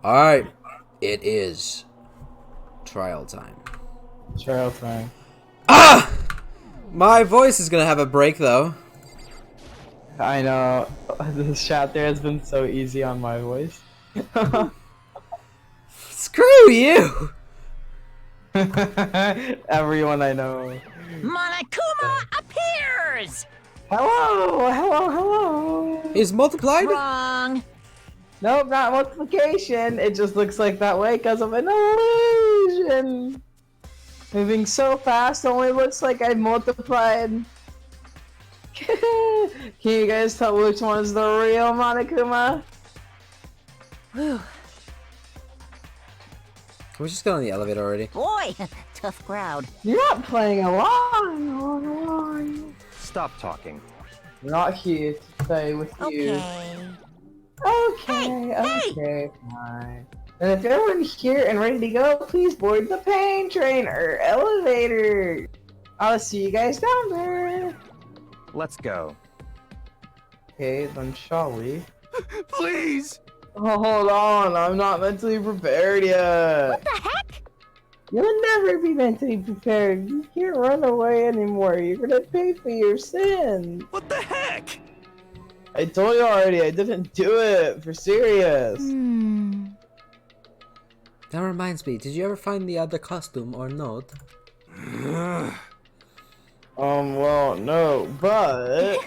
Alright. It is trial time. Trial time. Ah! My voice is gonna have a break though. I know. This chapter has been so easy on my voice. Screw you! Everyone I know. Monokuma appears! Hello! Hello, hello! He's multiplied? Wrong! Nope, not multiplication. It just looks like that way because of an illusion. Moving so fast only looks like I multiplied. Can you guys tell which one's the real Monokuma? Whew. Can we just get on the elevator already? Boy, tough crowd. You're not playing along. Stop talking. We're not here to play with you. Okay. Okay, fine. And if everyone's here and ready to go, please board the pain train or elevator. I'll see you guys down there. Let's go. Okay, then shall we? Please! Oh, hold on, I'm not mentally prepared yet. What the heck? You'll never be mentally prepared. You can't run away anymore. You're gonna pay for your sins. What the heck? I told you already, I didn't do it. For serious. That reminds me, did you ever find the other costume or not? Well, no, but...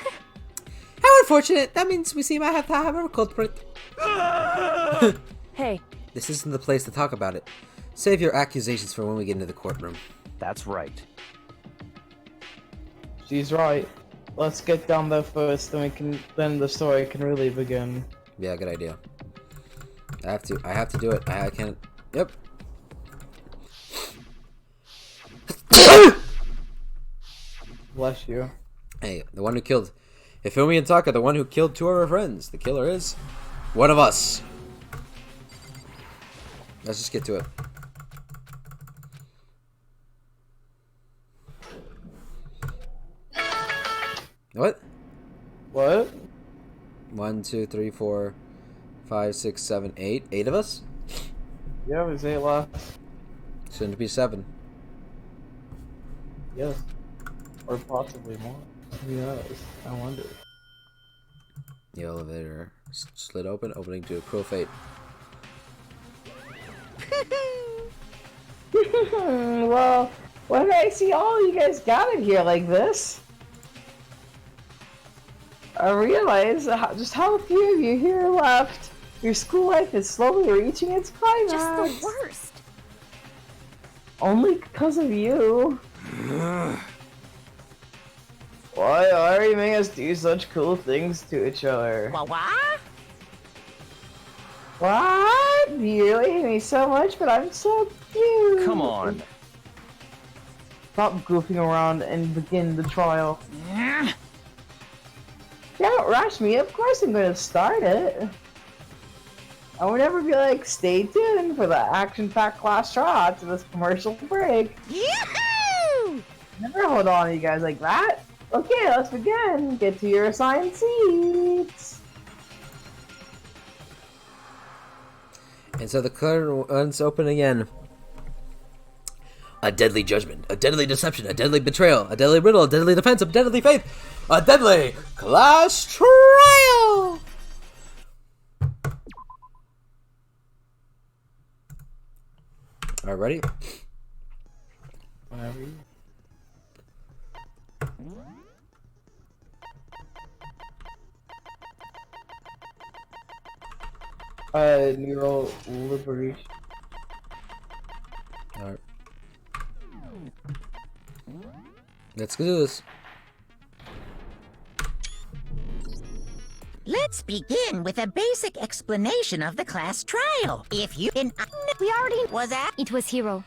How unfortunate! That means we seem to have a culprit. Hey. This isn't the place to talk about it. Save your accusations for when we get into the courtroom. That's right. She's right. Let's get down there first, then the story can really begin. Yeah, good idea. I have to do it. I can't. Yep. Bless you. Hey, the one who killed Ifumi and Taka, the one who killed two of our friends. The killer is one of us. Let's just get to it. What? What? 1, 2, 3, 4, 5, 6, 7, 8. 8 of us? Yeah, there's 8 left. Shouldn't it be 7? Yes. Or possibly more. Who knows? I wonder. The elevator slid open, opening to a cruel fate. Well, why did I see all you guys gathered here like this? I realize just how few of you here are left. Your school life is slowly reaching its climax. Just the worst. Only because of you. Why are you making us do such cool things to each other? What? What? You really hate me so much, but I'm so cute. Come on. Stop goofing around and begin the trial. Don't rush me, of course I'm gonna start it. I would never be like, stay tuned for the action-packed class trial after this commercial break. Yahoo! Never hold on to you guys like that. Okay, let's begin. Get to your assigned seats. And so the curtains open again. A deadly judgment, a deadly deception, a deadly betrayal, a deadly riddle, a deadly defense, a deadly faith, a deadly class trial! Alright, ready? Whenever you... neural liberation. Alright. Let's do this. Let's begin with a basic explanation of the class trial. If you can... We already... Was that? It was Hiro.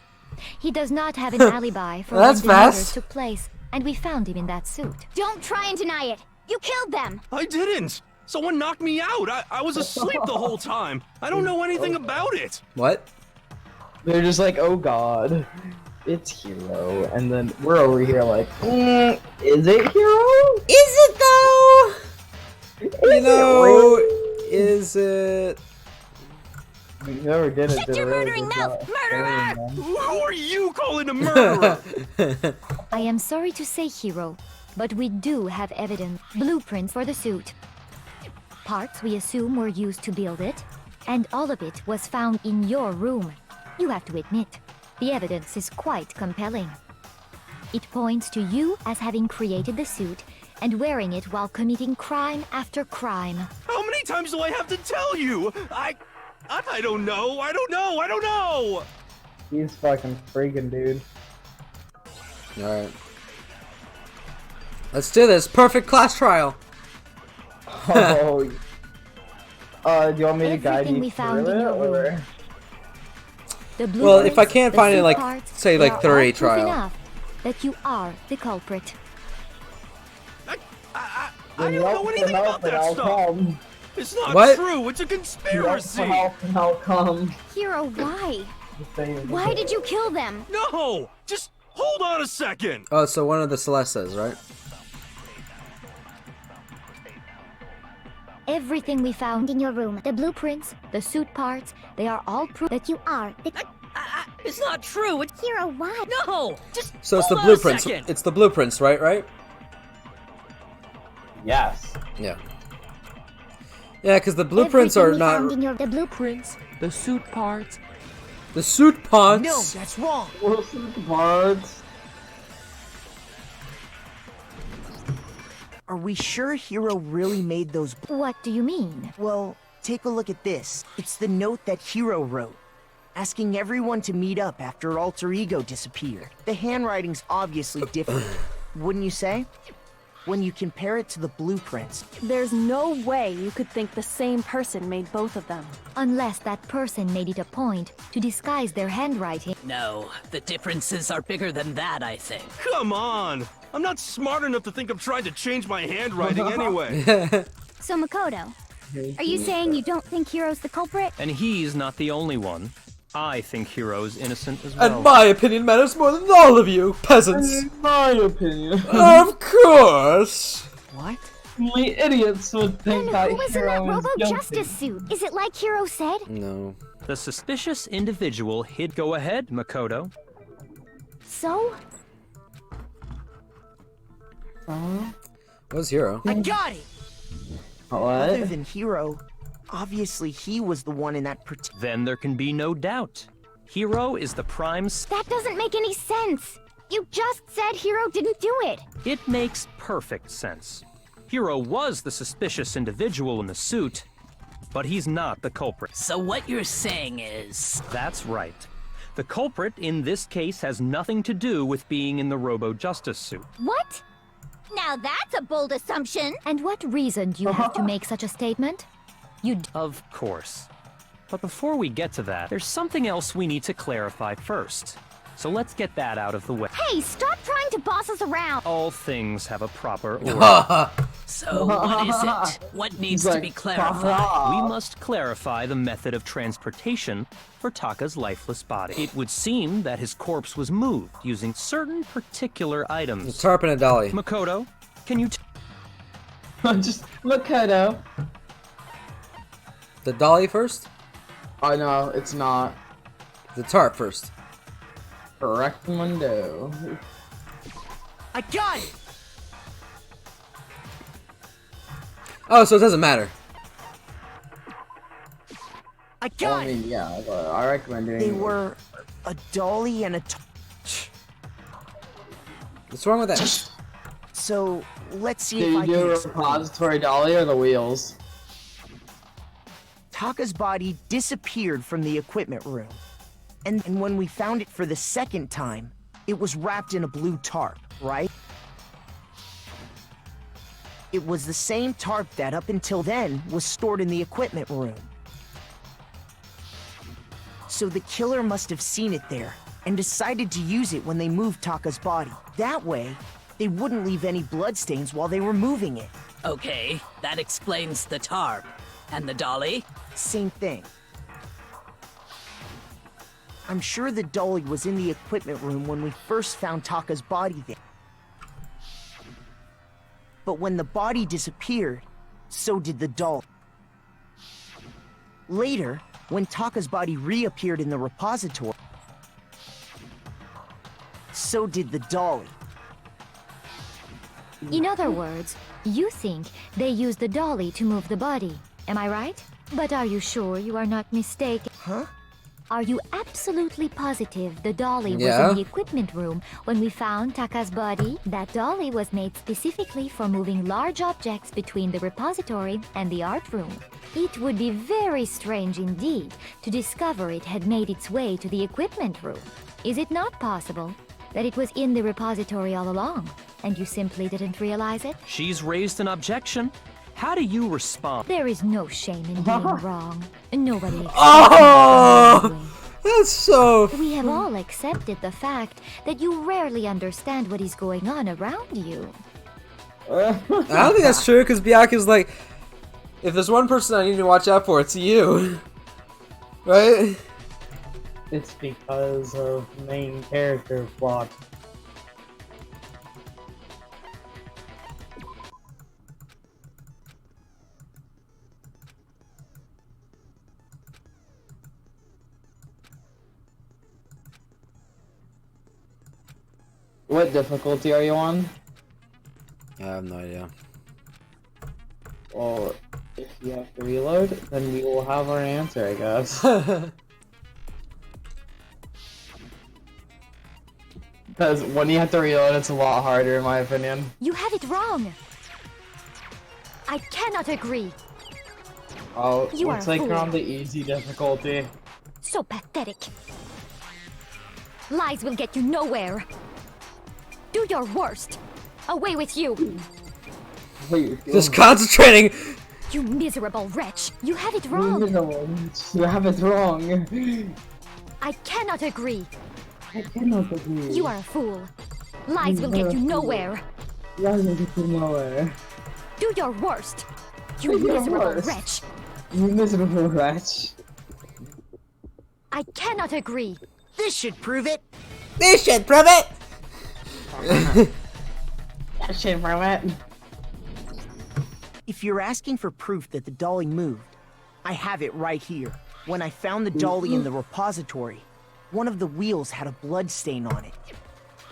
He does not have an alibi for That's when the murders fast. took place, and we found him in that suit. Don't try and deny it. You killed them. I didn't! Someone knocked me out! I was asleep the whole time! I don't know anything about it! What? They're just like, oh god, it's Hero, and then we're over here like, is it Hero? Is it though? Is You know, it really? is it? Whoever did it Shut did your a really murdering good mouth, job. murderer! Who are you calling a murderer? I am sorry to say, Hero, but we do have evidence. Blueprints for the suit. Parts we assume were used to build it, and all of it was found in your room. You have to admit, the evidence is quite compelling. It points to you as having created the suit and wearing it while committing crime after crime. How many times do I have to tell you? I don't know. I don't know. He's fucking freaking, dude. Alright. Let's do this. Perfect class trial. Oh. Do you want me to guide Everything you we found through in it, your room. or? The Well, if I blueprints, can't the find it, suit like, parts, say, they like, are 30 all proof trial. enough that you are the culprit. I don't know anything about that I'll stuff. come. It's not What? true. It's a conspiracy. I'll come. Hero, why? Why did you kill them? No, just hold on a second. Oh, so one of the Celestas, right? Everything we found in your room, the blueprints, the suit parts, they are all proof that you are the It's not true. It's Hero, why? no. Just So it's the hold on a blueprints. second. It's the blueprints, right? Yes. Yeah. Yeah, because the blueprints are Everything we found not in your the Blueprints, the suit parts. the suit parts. No, that's wrong. Wilson Bards. Are we sure Hero really made those? What do you mean? Well, take a look at this. It's the note that Hero wrote, asking everyone to meet up after Alter Ego disappeared. The handwriting's obviously different, wouldn't you say? When you compare it to the blueprints. There's no way you could think the same person made both of them. Unless that person made it a point to disguise their handwriting. No, the differences are bigger than that, I think. Come on. I'm not smart enough to think of trying to change my handwriting anyway. So, Makoto, are you saying you don't think Hero's the culprit? And he's not the only one. I think Hero's innocent as well. And my opinion matters more than all of you, peasants. In my opinion. Of course. What? Only idiots would think And that who was in that Hero is guilty. Robo-Justice suit? Is it like Hero said? No. The suspicious individual hid. Go ahead, Makoto. So? What's Hero? I got it! Other What? than Hero, obviously he was the one in that Then there can be no doubt. Hero is the prime. That doesn't make any sense. You just said Hero didn't do it. It makes perfect sense. Hero was the suspicious individual in the suit, but he's not the culprit. So what you're saying is... That's right. The culprit in this case has nothing to do with being in the Robo-Justice suit. What? Now that's a bold assumption. And what reason do you have to make such a statement? Of course. But before we get to that, there's something else we need to clarify first. So let's get that out of the way. Hey, stop trying to boss us around. All things have a proper order. So what is it? What needs He's to like, be clarified? We must clarify the method of transportation for Taka's lifeless body. It would seem that his corpse was moved using certain particular items. Tarp and a dolly. Makoto, can you Just Makoto. The dolly first? Oh no, it's not. The tarp first. Correct Mundo. I got it! Oh, so it doesn't matter. I got it! Yeah, but I recommend doing They it. were a dolly and a What's wrong with that? So, let's see Did if you I do can a explain. repository dolly or the wheels? Taka's body disappeared from the equipment room. And when we found it for the second time, it was wrapped in a blue tarp, right? It was the same tarp that up until then was stored in the equipment room. So the killer must have seen it there and decided to use it when they moved Taka's body. That way, they wouldn't leave any bloodstains while they were moving it. Okay, that explains the tarp. And the dolly? Same thing. I'm sure the dolly was in the equipment room when we first found Taka's body there. But when the body disappeared, so did the dolly. Later, When Taka's body reappeared in the repository, so did the dolly. In other words, you think they used the dolly to move the body. Am I right? But are you sure you are not mistaken? Huh? Are you absolutely positive the dolly was Yeah. in the equipment room when we found Taka's body? That dolly was made specifically for moving large objects between the repository and the art room. It would be very strange indeed to discover it had made its way to the equipment room. Is it not possible that it was in the repository all along, and you simply didn't realize it? She's raised an objection. How do you respond? There is no shame in being wrong. Nobody. Oh, that's so. We have all accepted the fact that you rarely understand what is going on around you. I don't think that's true because Byakuya's like, if there's one person I need to watch out for, it's you, right? It's because of main character plot. What difficulty are you on? I have no idea. Well, if you have to reload, then we will have our answer, I guess. Because when you have to reload, it's a lot harder, in my opinion. You have it wrong. I cannot agree. Oh, You looks are a like you're fool. on the easy difficulty. So pathetic. Lies will get you nowhere. Do your worst. Away with you. Just concentrating. You miserable wretch. You have it wrong. You have it wrong. I cannot agree. I cannot agree. You are a fool. Lies will get you nowhere. Lies will get you nowhere. Do your worst. You Do your miserable worst. wretch. You miserable wretch. I cannot agree. This should prove it. This should prove it. That shit from it. If you're asking for proof that the dolly moved, I have it right here. When I found the dolly in the repository, one of the wheels had a blood stain on it.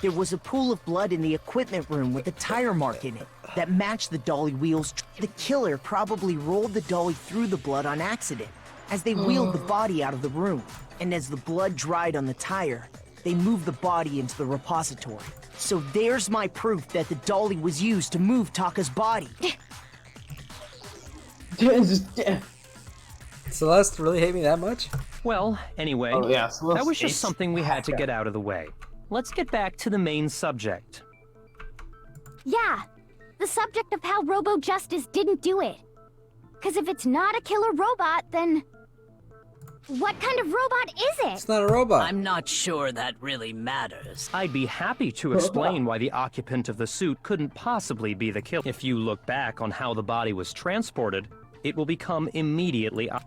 There was a pool of blood in the equipment room with a tire mark in it that matched the dolly wheels. The killer probably rolled the dolly through the blood on accident as they wheeled the body out of the room. And as the blood dried on the tire, they moved the body into the repository. So there's my proof that the dolly was used to move Taka's body. Celeste really hate me that much? Well, anyway, Oh, yeah, so that was let's just something we had to get out of the way. Let's get back to the main subject. Yeah, the subject of how Robo Justice didn't do it. Because if it's not a killer robot, then what kind of robot is it? It's not a robot. I'm not sure that really matters. I'd be happy to explain why the occupant of the suit couldn't possibly be the killer. If you look back on how the body was transported, it will become immediately obvious.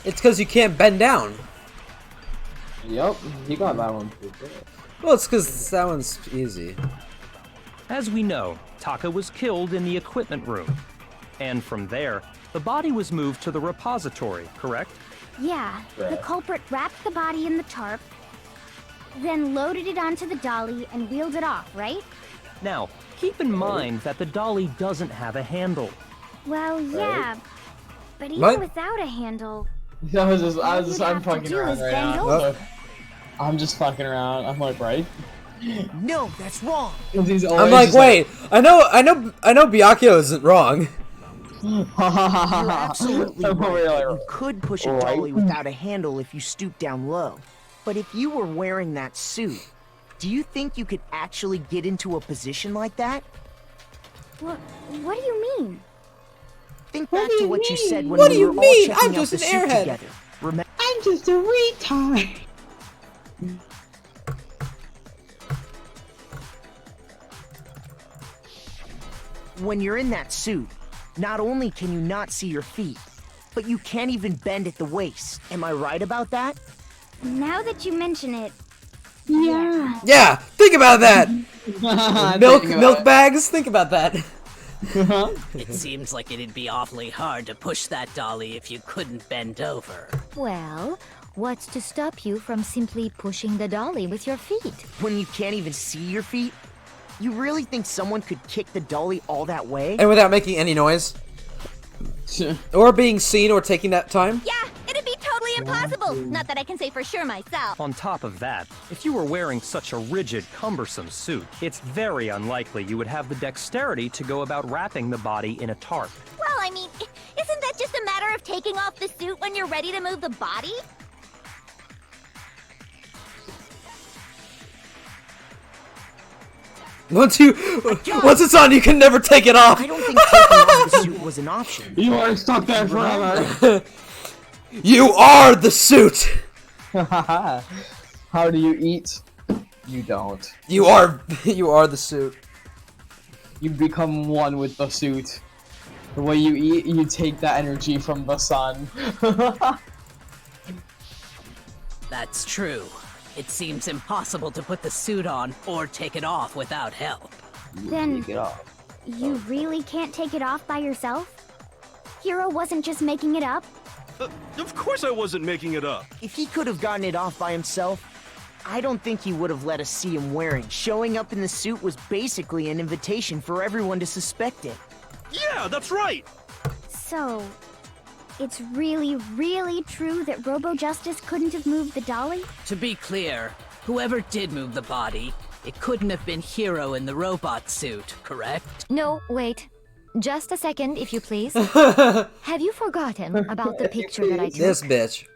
It's because you can't bend down. Yep, you got that one pretty good. Well, it's because that one's easy. As we know, Taka was killed in the equipment room. And from there, the body was moved to the repository, correct? Yeah, the culprit wrapped the body in the tarp, then loaded it onto the dolly and wheeled it off, right? Now, keep in mind that the dolly doesn't have a handle. Well, yeah, but even What? without a handle, I'm fucking around right now. Nope. I'm just fucking around. I'm like, right? No, that's wrong. I'm like, wait, I know Byakuya isn't wrong. You're absolutely I'm right. really You could push a dolly without a handle if you stoop down low. But if you were wearing that suit, do you think you could actually get into a position like that? what do you mean? Think back to what you said when What we do you were all mean? checking I'm out just the an suit airhead. together. Remember? I'm just a retard. When you're in that suit, not only can you not see your feet, but you can't even bend at the waist. Am I right about that? Now that you mention it, Yeah. Yeah, think about that. Milk Thinking about milk it. bags. Think about that. It seems like it'd be awfully hard to push that dolly if you couldn't bend over. Well, what's to stop you from simply pushing the dolly with your feet? When you can't even see your feet? You really think someone could kick the dolly all that way? And without making any noise? Or being seen or taking that time? Yeah, it'd be totally impossible. Not that I can say for sure myself. On top of that, if you were wearing such a rigid, cumbersome suit, it's very unlikely you would have the dexterity to go about wrapping the body in a tarp. Well, I mean, isn't that just a matter of taking off the suit when you're ready to move the body? Once it's on, you can never take it off. I don't think taking off the suit was an option. You are stuck there forever. You are the suit. How do you eat? You don't. You are the suit. You become one with the suit. The way you eat, you take that energy from the sun. That's true. It seems impossible to put the suit on or take it off without help. Then Take it off. you really can't take it off by yourself? Hero wasn't just making it up? Of course I wasn't making it up. If he could have gotten it off by himself, I don't think he would have let us see him wearing. Showing up in the suit was basically an invitation for everyone to suspect it. Yeah, that's right. So, it's really, really true that Robo Justice couldn't have moved the dolly? To be clear, whoever did move the body, it couldn't have been Hero in the robot suit, correct? No, wait. Just a second, if you please. Have you forgotten about the picture that I took? This bitch.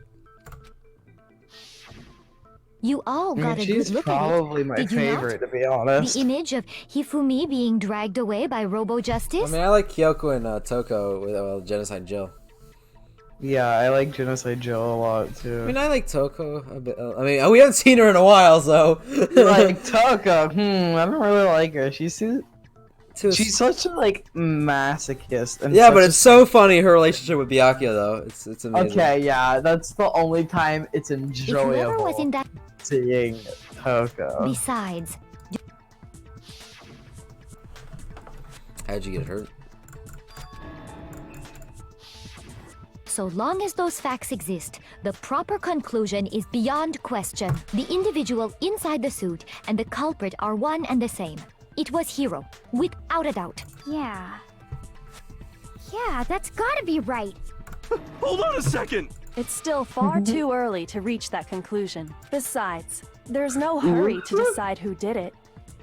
You all got a She's good look probably at it. my Did you not? favorite, to be honest. The image of Hifumi being dragged away by Robo Justice? I mean, I like Kyoko and Toko with Genocide Jill. Yeah, I like Genocide Jill a lot too. I mean, I like Toko a bit. I mean, we haven't seen her in a while, so. Like Toko, I don't really like her. She's such a like masochist. And Yeah, such but a- it's so funny her relationship with Byakuya though. It's amazing. Okay, yeah, that's the only time it's If whoever was in enjoyable that... seeing Toko. Besides, How'd you get hurt? so long as those facts exist, the proper conclusion is beyond question. The individual inside the suit and the culprit are one and the same. It was Hero, without a doubt. Yeah. Yeah, that's gotta be right. Hold on a second. It's still far too early to reach that conclusion. Besides, there's no hurry to decide who did it.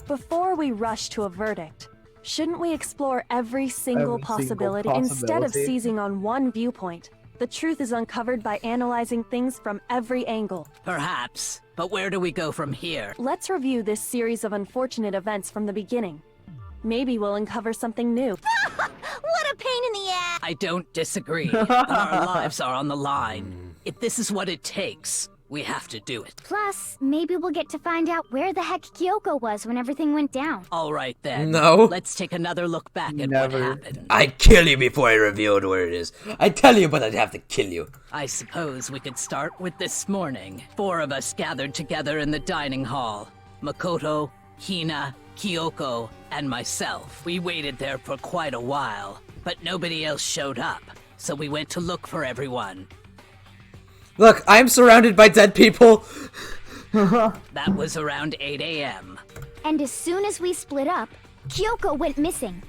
Before we rush to a verdict, shouldn't we explore every single possibility instead of seizing on one viewpoint? The truth is uncovered by analyzing things from every angle. Perhaps, but where do we go from here? Let's review this series of unfortunate events from the beginning. Maybe we'll uncover something new. What a pain in the ass! I don't disagree, but our lives are on the line. If this is what it takes, we have to do it. Plus, maybe we'll get to find out where the heck Kyoko was when everything went down. All right then. No. Let's take another look back at Never. what happened. I'd kill you before I revealed where it is. I'd tell you, but I'd have to kill you. I suppose we could start with this morning. 4 of us gathered together in the dining hall. Makoto, Hina, Kyoko, and myself. We waited there for quite a while, but nobody else showed up, so we went to look for everyone. Look, I'm surrounded by dead people. That was around 8 a.m. And as soon as we split up, Kyoko went missing.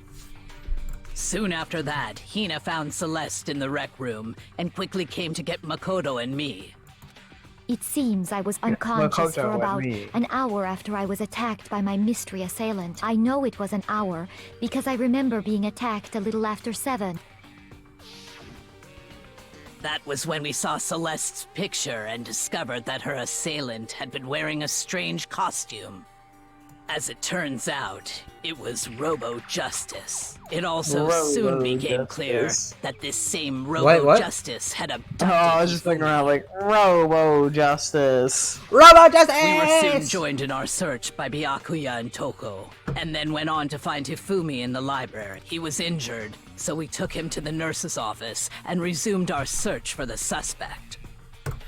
Soon after that, Hina found Celeste in the rec room and quickly came to get Makoto and me. It seems I was unconscious Makoto for and about me. an hour after I was attacked by my mystery assailant. I know it was an hour because I remember being attacked a little after 7. That was when we saw Celeste's picture and discovered that her assailant had been wearing a strange costume. As it turns out, it was Robo Justice. It also soon became clear that this same Robo what? Justice had abducted I was just thinking around like Robo Justice. Robo Justice! We were soon joined in our search by Byakuya and Toko, and then went on to find Hifumi in the library. He was injured, so we took him to the nurse's office and resumed our search for the suspect.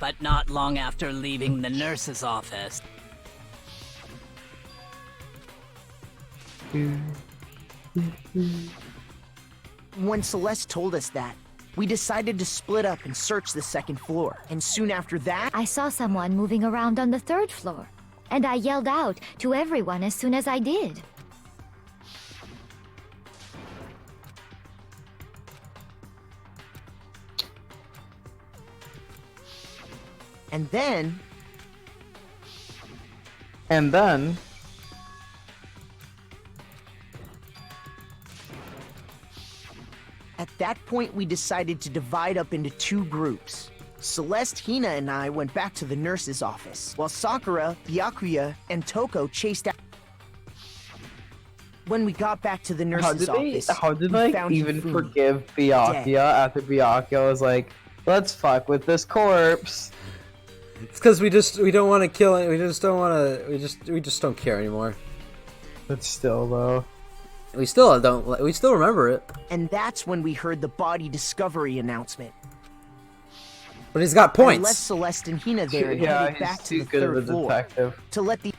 But not long after leaving the nurse's office, When Celeste told us that, we decided to split up and search the second floor. And soon after that, I saw someone moving around on the 3rd floor, and I yelled out to everyone as soon as I did. and then... At that point, we decided to divide up into 2 groups. Celeste, Hina, and I went back to the nurse's office, while Sakura, Byakuya, and Toko chased after. When we got back to the nurse's office, how did we like found even Hifumi forgive Byakuya dead. after Byakuya was like, let's fuck with this corpse? It's because we don't want to kill it. We just don't want to. We just don't care anymore. But still, though. We still don't. We still remember it. And that's when we heard the body discovery announcement. But he's got I points. left Celeste and Hina there and Yeah, headed he's back to too the good of a 3rd floor detective. to let the...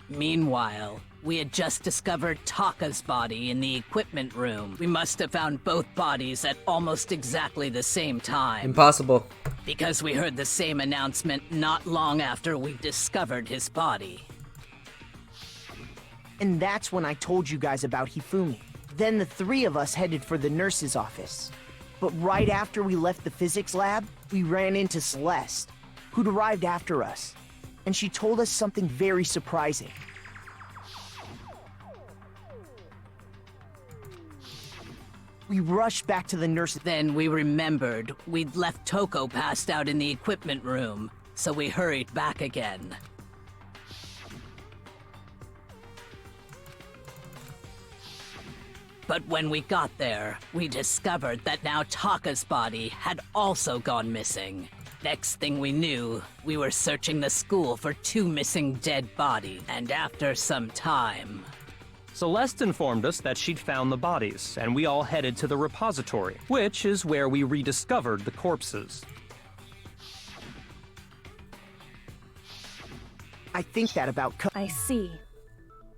Meanwhile, we had just discovered Taka's body in the equipment room. We must have found both bodies at almost exactly the same time. Impossible. Because we heard the same announcement not long after we discovered his body. And that's when I told you guys about Hifumi. Then the 3 of us headed for the nurse's office. But right after we left the physics lab, we ran into Celeste, who'd arrived after us. And she told us something very surprising. We rushed back to the nurse's... Then we remembered we'd left Toko passed out in the equipment room, so we hurried back again. But when we got there, we discovered that now Taka's body had also gone missing. Next thing we knew, we were searching the school for 2 missing dead bodies, and after some time... Celeste informed us that she'd found the bodies, and we all headed to the repository, which is where we rediscovered the corpses. I think that about... I see.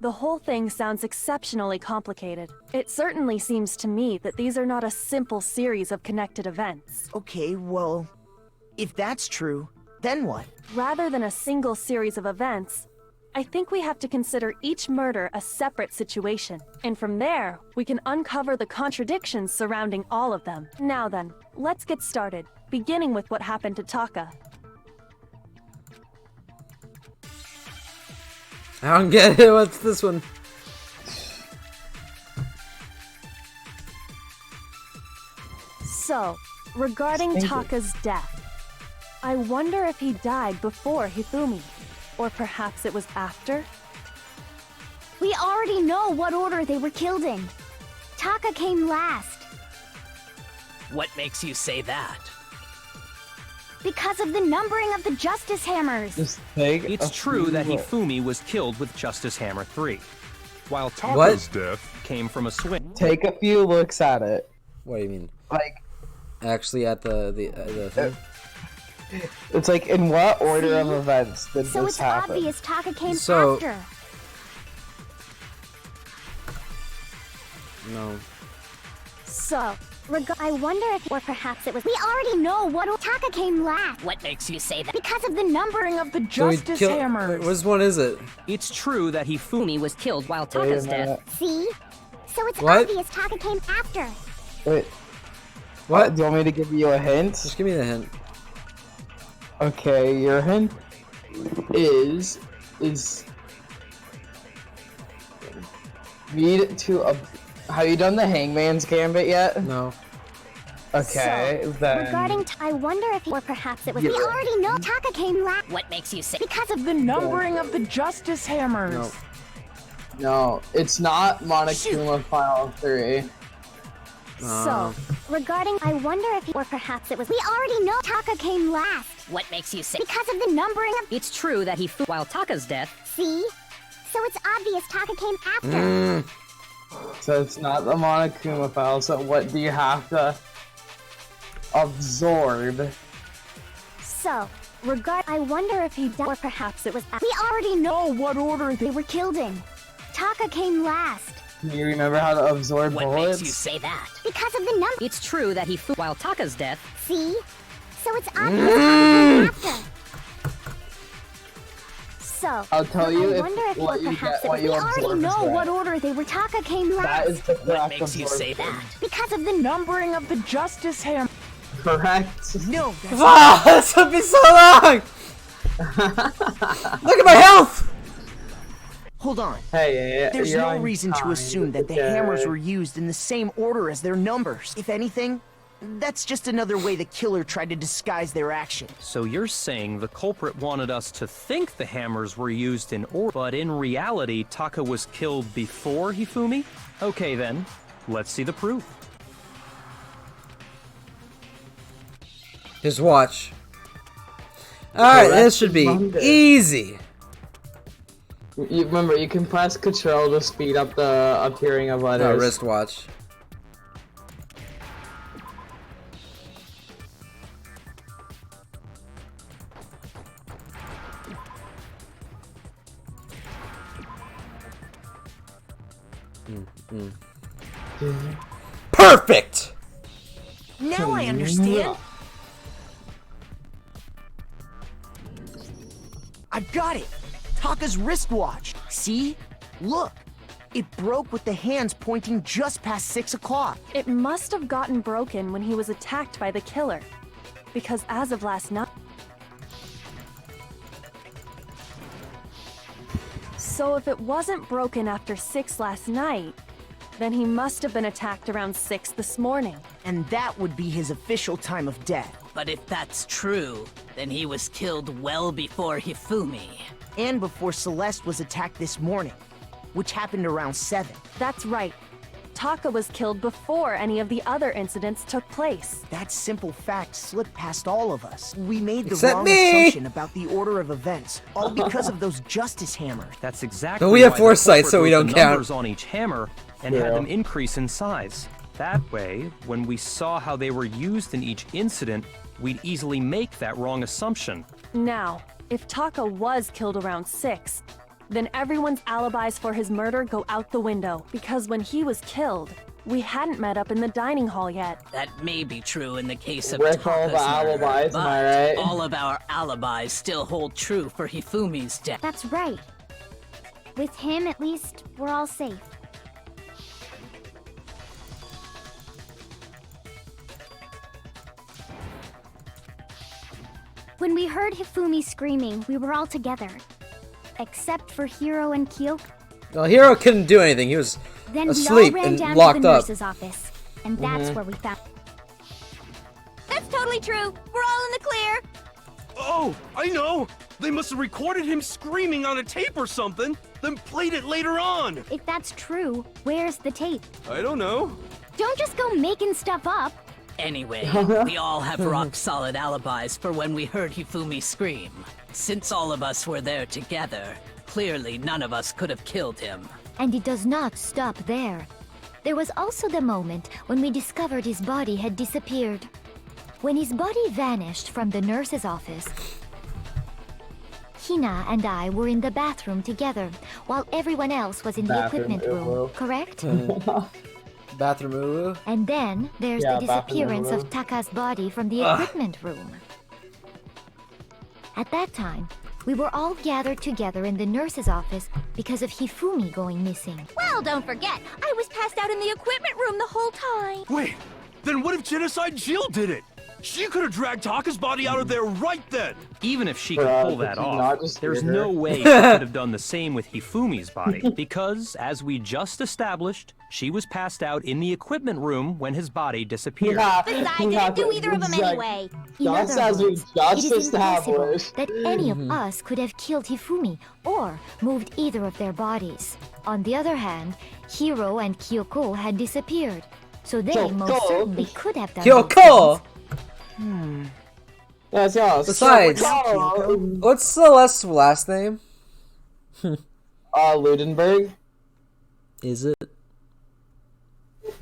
The whole thing sounds exceptionally complicated. It certainly seems to me that these are not a simple series of connected events. Okay, well, if that's true, then what? Rather than a single series of events, I think we have to consider each murder a separate situation. And from there, we can uncover the contradictions surrounding all of them. Now then, let's get started, beginning with what happened to Taka. I don't get it. What's this one? So, regarding Taka's death, I wonder if he died before Hifumi, or perhaps it was after? We already know what order they were killed in. Taka came last. What makes you say that? Because of the numbering of the Justice Hammers. It's true that Hifumi was killed with Justice Hammer 3, while Taka's death came from a swing. Take a few looks at it. What do you mean? Like, actually, at the thing? It's like, in what order of events did So this it's happen? obvious Taka came So- after. No. So, I wonder if, or perhaps it was. We already know what Taka came last. What makes you say that? Because of the numbering of the So we Justice kill- Hammers. Which one is it? It's true that Hifumi was killed while Wait a Taka's minute. death. See? So it's What? obvious Taka came after. Wait. What? Do you want me to give you a hint? Just give me the hint. Okay, your hint is read to a. Have you done the Hangman's Gambit yet? No. Okay, So, then. regarding, I wonder if, or perhaps it was. Yeah. We already know Taka came last. What makes you say? Because of the numbering of the Justice Hammers. No. No, it's not Monokuma Final 3. So, regarding, I wonder if, or perhaps it was. We already know Taka came last. What makes you say? Because of the numbering of. It's true that while Taka's death. See? So it's obvious Taka came after. So it's not the Monokuma file, so what do you have to absorb? So, I wonder if he died, or perhaps it was. We already know what order they were killed in. Taka came last. Do you remember how to absorb What bullets? makes you say that? Because of the number. It's true that he while Taka's death. See? So it's obvious after. So, I'll tell you I if wonder if what you perhaps get, what we you already absorb is know right. what order they were. Taka came That last. is the What correct makes you say absorption. that? Because of the Numbering of the Justice Hammer. Correct. No, that's Ah, this took me so long! Look at my health! Hold on. Hey, There's you're no on reason to time, assume that the okay. hammers were used in the same order as their numbers. If anything, that's just another way the killer tried to disguise their action. So you're saying the culprit wanted us to think the hammers were used in order, but in reality, Taka was killed before Hifumi? Okay then, let's see the proof. Just watch. Alright, Correct this should be number. easy. You remember, you can press Control to speed up the appearing of letters. Wristwatch. Perfect! Now I understand. I've got it. Taka's wristwatch. See? Look. It broke with the hands pointing just past 6 o'clock. It must have gotten broken when he was attacked by the killer. Because as of last night... So if it wasn't broken after 6 last night, then he must have been attacked around 6 this morning. And that would be his official time of death. But if that's true, then he was killed well before Hifumi. And before Celeste was attacked this morning, which happened around 7. That's right. Taka was killed before any of the other incidents took place. That simple fact slipped past all of us. We made the Except wrong me! assumption about the order of events, all because of those justice hammers. That's exactly But we have why the foresight, culprit so we wrote don't the count. numbers on each hammer and had Yeah. them increase in size. That way, when we saw how they were used in each incident, we'd easily make that wrong assumption. Now, if Taka was killed around 6, then everyone's alibis for his murder go out the window, because when he was killed, we hadn't met up in the dining hall yet. That may be true in the case of With all Taka's the murder, alibis, but am I right? all of our alibis still hold true for Hifumi's death. That's right. With him, at least, we're all safe. When we heard Hifumi screaming, we were all together. Except for Hiro and Kyoko. Well, Hiro couldn't do anything. He was Then asleep we all ran and down locked to the up. nurse's office. And that's where we found... That's totally true. We're all in the clear. Oh, I know! They must have recorded him screaming on a tape or something, then played it later on! If that's true, where's the tape? I don't know. Don't just go making stuff up. Anyway, we all have rock-solid alibis for when we heard Hifumi scream. Since all of us were there together, clearly none of us could have killed him. And it does not stop there. There was also the moment when we discovered his body had disappeared. When his body vanished from the nurse's office, Hina and I were in the bathroom together, while everyone else was in the equipment room, correct? Bathroom uwu. And then there's Yeah, the bathroom disappearance room. of Taka's body from the equipment room. At that time, we were all gathered together in the nurse's office because of Hifumi going missing. Well, don't forget, I was passed out in the equipment room the whole time. Wait, then what if Genocide Jill did it? She could have dragged Taka's body out of there right then! Even if she could Bruh, pull did that she off, not just there's hear no her? way she could have done the same with Hifumi's body, because, as we just established, she was passed out in the equipment room when his body disappeared. Besides, I didn't do either of them anyway. In Just other as we words, just it is impossible established. that any of us could have killed Hifumi or moved either of their bodies. On the other hand, Hiro and Kyoko had disappeared, so they most Kyoko? certainly could have done these Kyoko! things. Yes, yes. Besides, Kyoko. what's Celeste's last name? Ludenberg. Is it?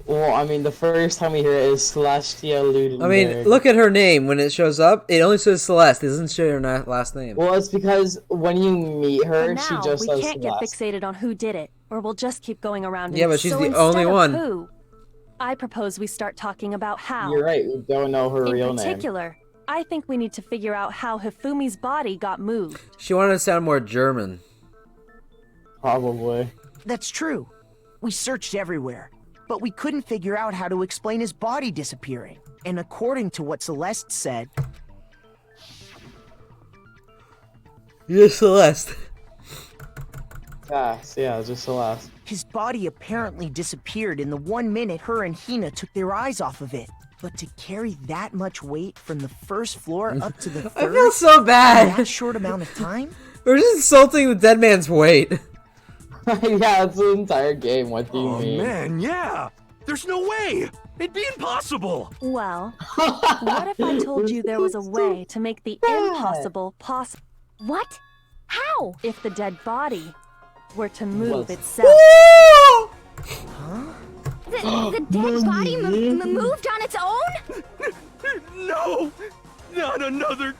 Well, I mean, the first time we hear it is Celestia Ludenberg. I mean, look at her name. When it shows up, it only says Celeste. It doesn't show her last name. Well, it's because when you meet her, For she now, just we says can't get Celeste. fixated on who did it. or we'll just keep going around. Yeah, in but she's so the instead only of one. Who, I propose we start talking about how. You're right, we don't know her real In name. particular, I think we need to figure out how Hifumi's body got moved. She wanted to sound more German. Probably. That's true. We searched everywhere, but we couldn't figure out how to explain his body disappearing. And according to what Celeste said... Yes, Celeste. Yeah, just Celeste. His body apparently disappeared in the 1 minute her and Hina took their eyes off of it. But to carry that much weight from the first floor up to the third... I feel so bad. In that short amount of time? We're just insulting the dead man's weight. Yeah, it's the entire game. What do you mean? Oh man, yeah! There's no way! It'd be impossible! Well, what if I told you there was a way to make the impossible possible? What? How? If the dead body were to move itself. Huh? The dead body moved on its own? No! Not another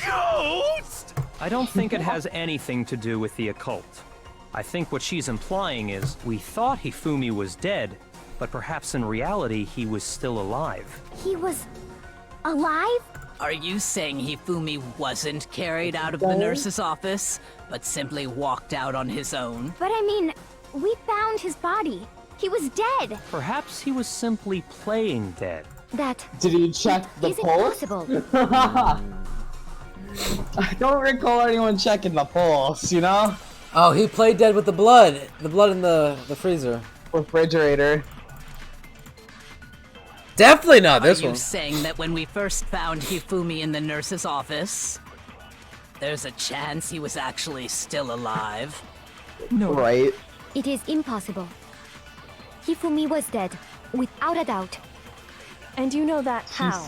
ghost! I don't think it has anything to do with the occult. I think what she's implying is we thought Hifumi was dead, but perhaps in reality he was still alive. He was alive? Are you saying Hifumi wasn't carried out of the nurse's office, but simply walked out on his own? But I mean, we found his body. He was dead. Perhaps he was simply playing dead. That Did you check the isn't pulse? possible. I don't recall anyone checking the pulse, you know? Oh, he played dead with the blood. The blood in the freezer. Refrigerator. Definitely not this Are you one. saying that when we first found Hifumi in the nurse's office, there's a chance he was actually still alive? No. Right. It is impossible. Hifumi was dead, without a doubt. And you know that how?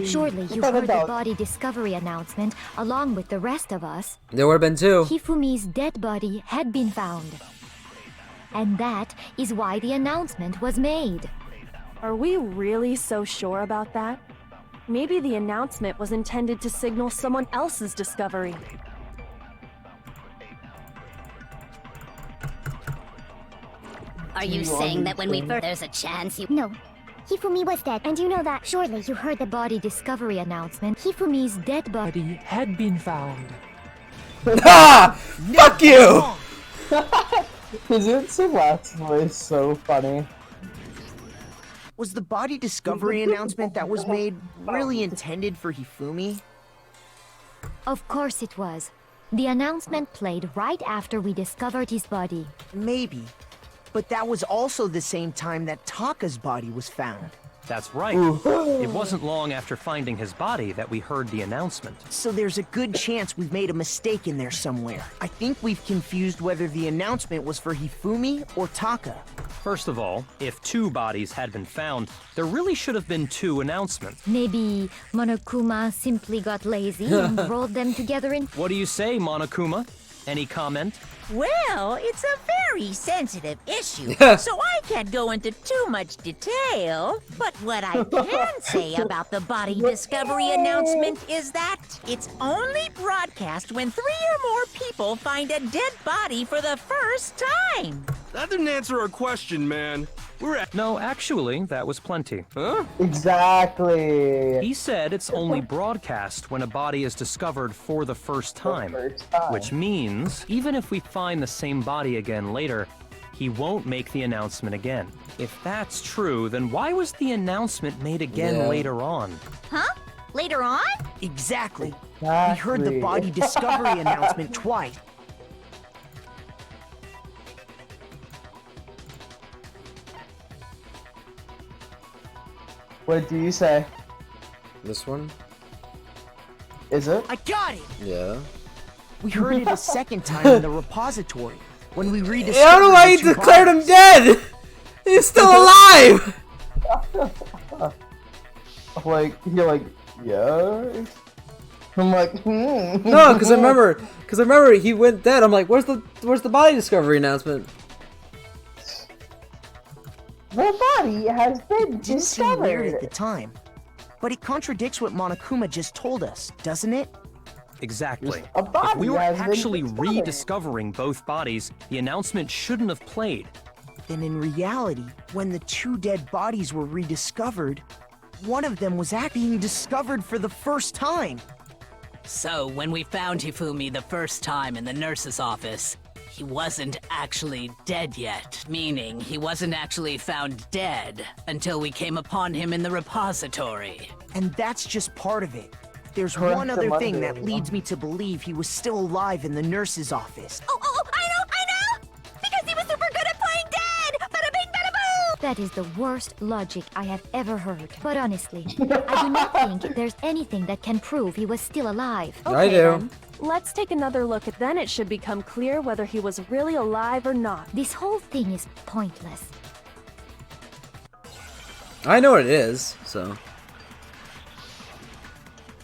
Surely you heard the body discovery announcement along with the rest of us. There would have been two. Hifumi's dead body had been found. And that is why the announcement was made. Are we really so sure about that? Maybe the announcement was intended to signal someone else's discovery. Are you saying that when we first... There's a chance you... No. Hifumi was dead, and you know that. Surely you heard The body discovery announcement. Hifumi's dead body Body had been found. Ah! Fuck you! Isn't Celeste's voice so funny? Was the body discovery announcement that was made really intended for Hifumi? Of course it was. The announcement played right after we discovered his body. Maybe. But that was also the same time that Taka's body was found. That's right. It wasn't long after finding his body that we heard the announcement. So there's a good chance we've made a mistake in there somewhere. I think we've confused whether the announcement was for Hifumi or Taka. First of all, if two bodies had been found, there really should have been two announcements. Maybe Monokuma simply got lazy and rolled them together in... What do you say, Monokuma? Any comment? Well, it's a very sensitive issue, so I can't go into too much detail. But what I can say about the body discovery announcement is that it's only broadcast when 3 or more people find a dead body for the first time. That didn't answer our question, man. No, actually, that was plenty. Huh? Exactly. He said it's only broadcast when a body is discovered for the first time. Which means, even if we find the same body again later, he won't make the announcement again. If that's true, then why was the announcement made again later on? Huh? Later on? Exactly. We heard the body discovery announcement twice. What do you say? This one? Is it? I got it! Yeah. We heard it a second time in the repository. When we rediscovered I don't know why you declared him dead! He's still alive! You're like, yeah? I'm like, No, because I remember he went dead. I'm like, where's the body discovery announcement? The body has been Didn't seem weird at discovered. the time, but it contradicts what Monokuma just told us, doesn't it? Exactly. A body If we were has been actually discovered. rediscovering both bodies, the announcement shouldn't have played. Then in reality, when the 2 dead bodies were rediscovered, one of them was being discovered for the first time. So, when we found Hifumi the first time in the nurse's office, he wasn't actually dead yet, meaning he wasn't actually found dead until we came upon him in the repository. And that's just part of it. There's Correct one the other Monday thing that one. leads me to believe he was still alive in the nurse's office. Oh, I know! Because he was super good at playing dead! Bada bing, bada boom! That is the worst logic I have ever heard. But honestly, I do not think there's anything that can prove he was still alive. I do. Then. Let's take another look, and then it should become clear whether he was really alive or not. This whole thing is pointless. I know what it is, so.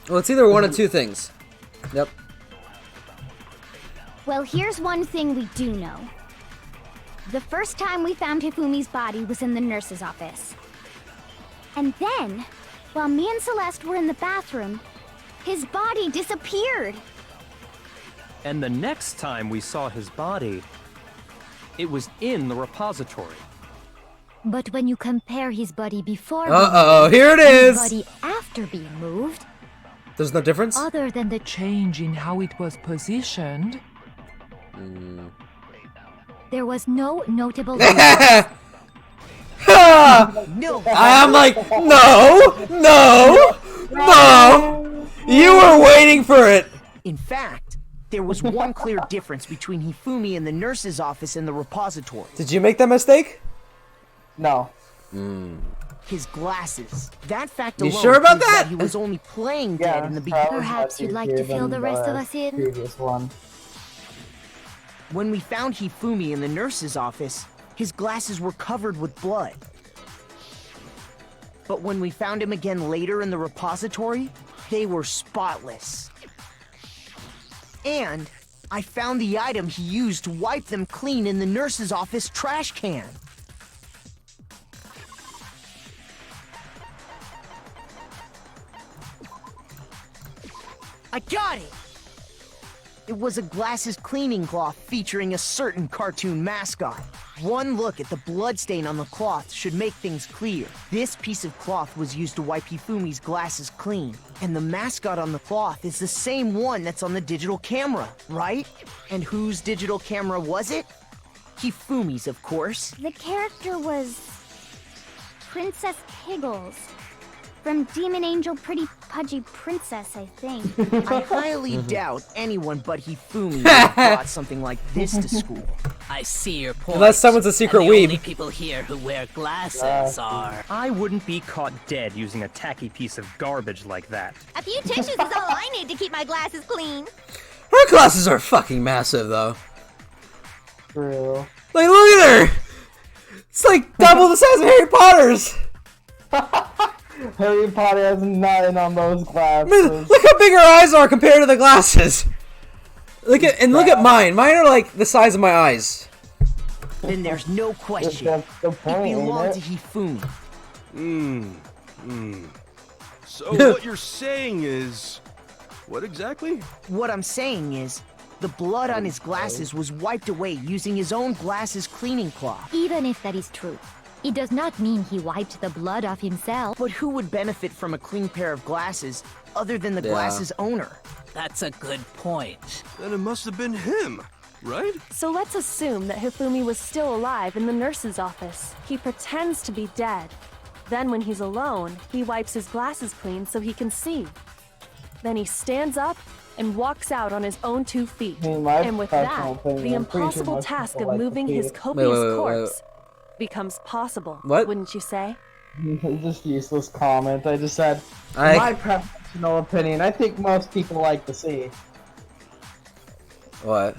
Well, it's either one of two things. Yep. Well, here's one thing we do know. The first time we found Hifumi's body was in the nurse's office. And then, while me and Celeste were in the bathroom, his body disappeared. And the next time we saw his body, it was in the repository. But when you compare his body before Uh-oh, here it and is! his body after being moved, There's no difference? other than the Change in how it was positioned. there was no notable Ha! No! I'm like, no! You were waiting for it! In fact, there was one clear difference between Hifumi in the nurse's office and the repository. Did you make that mistake? No. His glasses. That fact You alone sure about proves that? he was only playing dead Yeah, in the beginning. Perhaps you'd like to fill the rest of us in? Previous one. When we found Hifumi in the nurse's office, his glasses were covered with blood. But when we found him again later in the repository, they were spotless. And I found the item he used to wipe them clean in the nurse's office trash can. I got it! It was a glasses cleaning cloth featuring a certain cartoon mascot. One look at the bloodstain on the cloth should make things clear. This piece of cloth was used to wipe Hifumi's glasses clean. And the mascot on the cloth is the same one that's on the digital camera, right? And whose digital camera was it? Hifumi's, of course. The character was Princess Piggles. From Demon Angel Pretty Pudgy Princess, I think. I highly doubt anyone but Hifumi would have brought something like this to school. I see your point. Unless someone's a secret and the only weeb. people here who wear glasses are... I wouldn't be caught dead using a tacky piece of garbage like that. A few tissues is all I need to keep my glasses clean. Her glasses are fucking massive, though. True. Like, look at her! It's like double the size of Harry Potter's! Harry Potter has nothing on those I glasses. mean, look how big her eyes are compared to the glasses! Look at mine. Mine are like the size of my eyes. Then there's no question. That's the It point, ain't belonged to it? Hifumi. So what you're saying is... What exactly? What I'm saying is, the blood on his glasses was wiped away using his own glasses cleaning cloth. Even if that is true, it does not mean he wiped the blood off himself. But who would benefit from a clean pair of glasses other than the Yeah. glasses owner? That's a good point. Then it must have been him, right? So let's assume that Hifumi was still alive in the nurse's office. He pretends to be dead. Then when he's alone, he wipes his glasses clean so he can see. Then he stands up and walks out on his own 2 feet. In my And with personal that, opinion, the I'm pretty sure impossible most task people of like to moving see his it. copious corpse becomes possible. What? Wouldn't you say? Just useless comment. I just said, I- my professional opinion, I think most people like to see. What?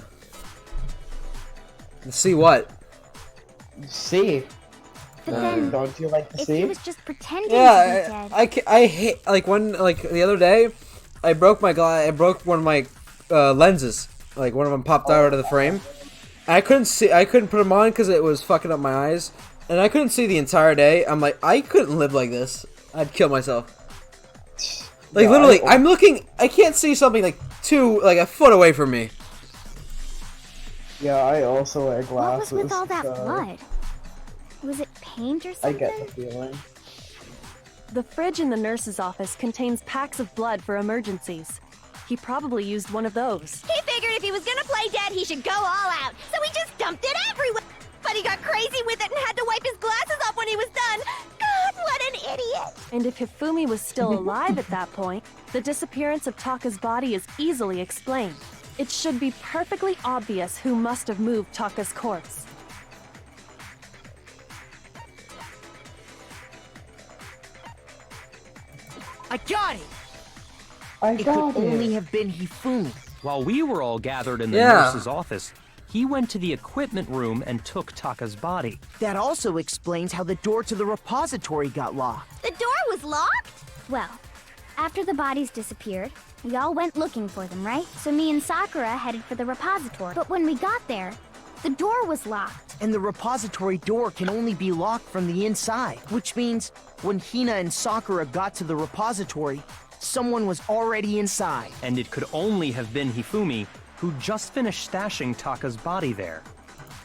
See what? See. But then, Don't you like to if see? he was just pretending to be Yeah, dead, I hate, like, the other day, I broke one of my lenses. Like, one of them popped out of the frame. And I couldn't put them on because it was fucking up my eyes. And I couldn't see the entire day. I'm like, I couldn't live like this. I'd kill myself. Like, Yeah, literally, I'm looking, I can't see something like like a foot away from me. Yeah, I also wear What glasses. was with all that so blood? Was it paint or I something? get the feeling. The fridge in the nurse's office contains packs of blood for emergencies. He probably used one of those. He figured if he was gonna play dead, he should go all out, so he just dumped it everywhere. But he got crazy with it and had to wipe his glasses off when he was done. God, what an idiot! And if Hifumi was still alive at that point, the disappearance of Taka's body is easily explained. It should be perfectly obvious who must have moved Taka's corpse. I got it! I It got could it. only have been Hifumi. While we were all gathered in the Yeah. nurse's office, he went to the equipment room and took Taka's body. That also explains how the door to the repository got locked. The door was locked? Well, after the bodies disappeared, we all went looking for them, right? So me and Sakura headed for the repository. But when we got there, the door was locked. And the repository door can only be locked from the inside, which means when Hina and Sakura got to the repository, someone was already inside. And it could only have been Hifumi, who just finished stashing Taka's body there.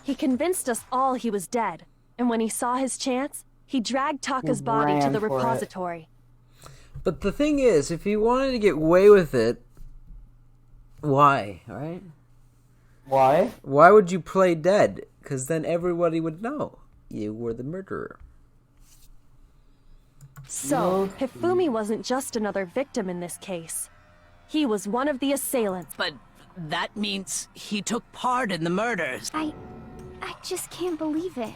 He convinced us all he was dead, and when he saw his chance, he dragged Taka's body to ran the for it. repository. But the thing is, if he wanted to get away with it, why, right? Why? Why would you play dead? Because then everybody would know you were the murderer. So, Hifumi wasn't just another victim in this case. He was one of the assailants. But that means he took part in the murders. I just can't believe it.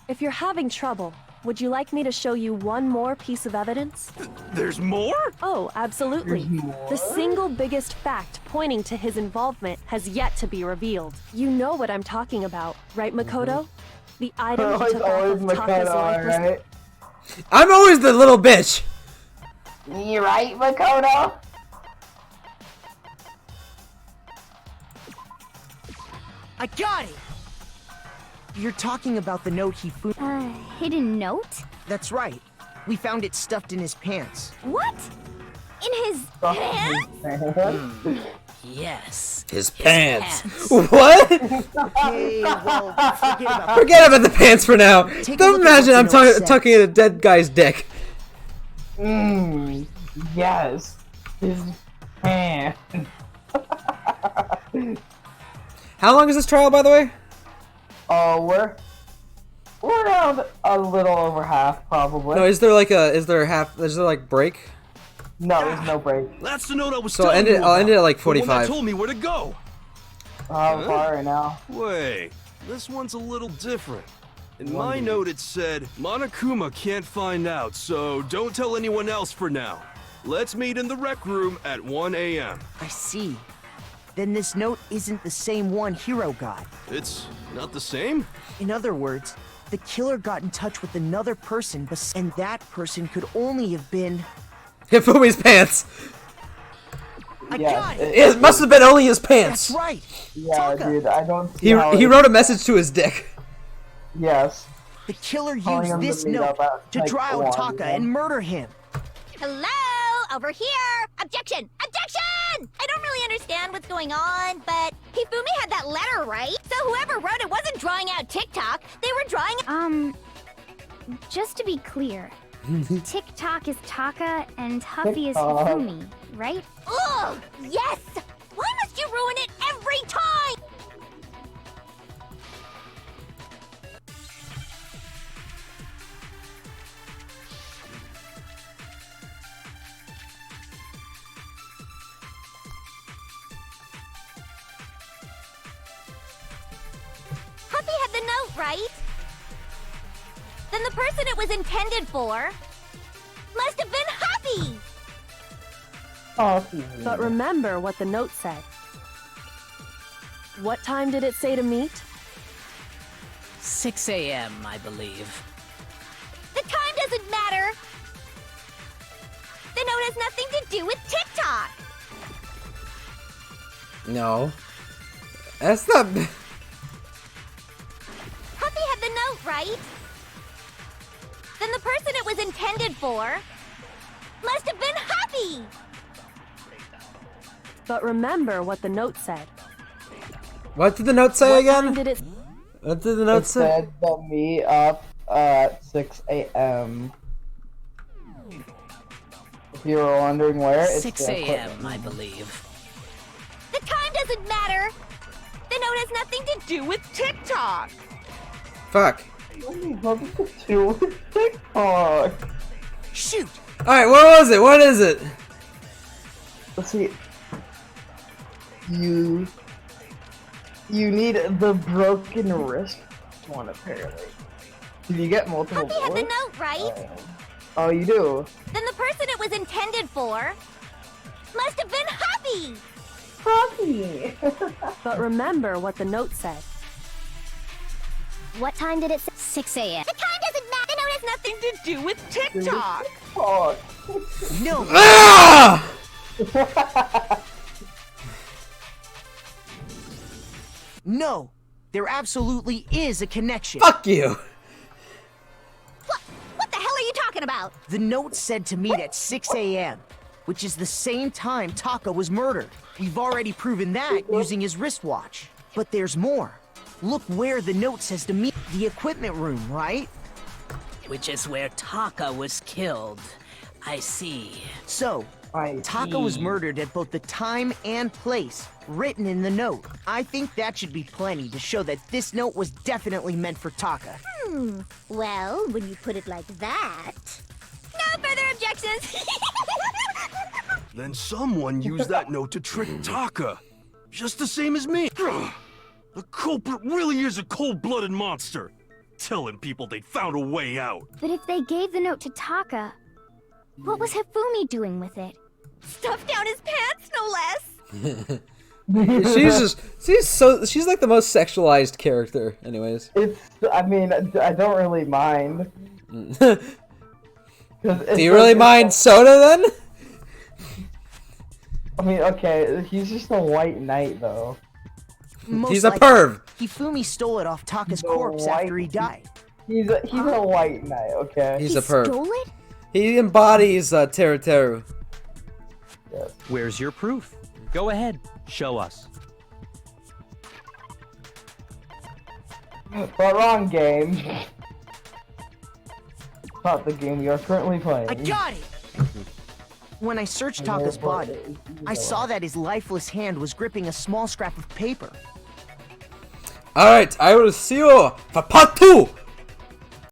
If you're having trouble, would you like me to show you one more piece of evidence? There's more? Oh, absolutely. The single biggest fact pointing to his involvement has yet to be revealed. You know what I'm talking about, right, Makoto? The item he It's took off always of Taka's Makoto, lifeless... right? I'm always the little bitch. You right, Makoto? I got it! You're talking about the note Hifumi... Hidden note? That's right. We found it stuffed in his pants. What? In his pants? Yes. His pants. pants. What? Okay, well, forget about that. Forget about the pants for now. Take a Don't look at imagine what I'm the note says. tucking in a dead guy's dick. Yes. His pants. How long is this trial, by the way? Oh, we're around a little over half, probably. No, is there like break? No, there's no break. That's the note I was So telling you I'll end it at like about. The one that 45. told me where to go. How far right now? Wait, this one's a little different. In my note it said, Monokuma can't find out, so don't tell anyone else for now. Let's meet in the rec room at 1 a.m. I see. Then this note isn't the same one Hiro got. It's not the same? In other words, the killer got in touch with another person, and that person could only have been... Hifumi's pants. I Yes, got it! It must have been only his pants. That's right! Yeah, Taka. dude, I don't see He how he it- wrote a message to his dick. Yes. The killer Telling him used to this meet note up at, to like, dry out 1, Taka yeah. and murder him. Hello? Over here! Objection! Objection! I don't really understand what's going on, but Hifumi had that letter, right? So whoever wrote it wasn't drawing out TikTok. They were drawing... Just to be clear, TikTok is Taka and Huffy is TikTok. Hifumi, right? Ugh! Yes! Why must you ruin it every time? Huffy had the note, right? Then the person it was intended for must have been Huffy! But remember what the note said. What time did it say to meet? 6 a.m., I believe. The time doesn't matter! The note has nothing to do with TikTok! No. That's not... Huffy had the note, right? Then the person it was intended for must have been Huffy! But remember what the note said. What did the note say What again? time did it... What did the note It say? said to meet up at 6 a.m. If you were wondering where, it's 6 a.m., I believe. The time doesn't matter. The note has nothing to do with TikTok. Fuck. Nothing to do with TikTok. Shoot! Alright, what was it? What is it? Let's see. You need the broken wrist one, apparently. Did you get multiple Puppy had the bullets? note, right? Oh, you do? Then the person it was intended for must have been Huppy! Puppy! But remember what the note said. What time did it say? 6 a.m. The time doesn't matter. The note has nothing to do with TikTok. Oh. No! Ah! No! There absolutely is a connection. Fuck you! What the hell are you talking about? The note said to meet at 6 a.m., which is the same time Taka was murdered. We've already proven that using his wristwatch. But there's more. Look where the note says to meet. The equipment room, right? Which is where Taka was killed. I see. So, Taka was murdered at both the time and place written in the note. I think that should be plenty to show that this note was definitely meant for Taka. Well, when you put it like that... No further objections! Then someone used that note to trick Taka. Just the same as me. The culprit really is a cold-blooded monster. Telling people they found a way out. But if they gave the note to Taka, what was Hifumi doing with it? Stuffed down his pants, no less! she's like the most sexualized character, anyways. I mean, I don't really mind. Do you really mind Soda then? I mean, okay, he's just a white knight, though. He's a perv. Hifumi stole it off Taka's corpse after he died. He's a white knight, okay? He's a perv. Stole it? He embodies Teru Teru. Yes. Where's your proof? Go ahead, show us. But wrong game. Not the game we are currently playing. I got it! When I searched Taka's body, I saw that his lifeless hand was gripping a small scrap of paper. Alright, I will see you for part 2